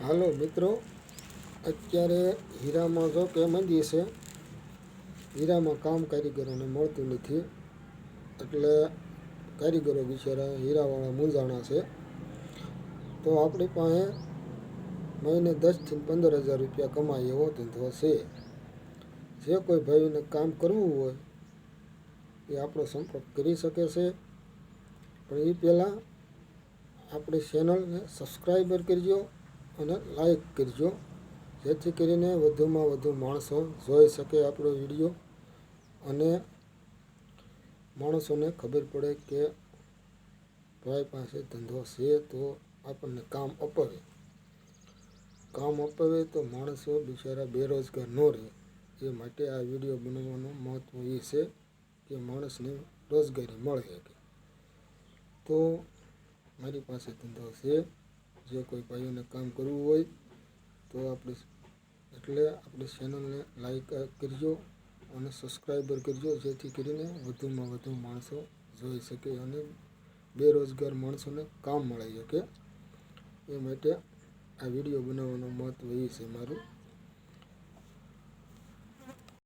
હાલો મિત્રો, અત્યારે હીરામાં જો કે મંદી છે. હીરામાં કામ કારીગરોને મળતું નથી, એટલે કારીગરો બિચારા હીરાવાળા મૂંઝાણા છે. તો આપણી પાસે મહિને 10 થી 15 હજાર રૂપિયા કમાય એવો ધંધો છે. જે કોઈ ભાઈને કામ કરવું હોય એ આપણો સંપર્ક કરી શકે છે. પણ એ પહેલાં આપણી ચેનલને સબસ્ક્રાઈબર કરજો અને લાઈક કરજો, જેથી કરીને વધુમાં વધુ માણસો જોઈ શકે આપણો વિડીયો અને માણસોને ખબર પડે કે ભાઈ પાસે ધંધો છે તો આપણને કામ અપાવે. કામ અપાવે તો માણસો બિચારા બેરોજગાર ન રહે. એ માટે આ વિડીયો બનાવવાનું મહત્ત્વ એ છે કે માણસને રોજગારી મળે શકે. તો મારી પાસે ધંધો છે. જે કોઈ ભાઈઓને કામ કરવું હોય તો આપણી ચેનલને લાઈક કરજો અને સબસ્ક્રાઈબર કરજો, જેથી કરીને વધુમાં વધુ માણસો જોઈ શકે અને બેરોજગાર માણસોને કામ મળી શકે. એ માટે આ વિડીયો બનાવવાનું મહત્ત્વ એ છે મારું.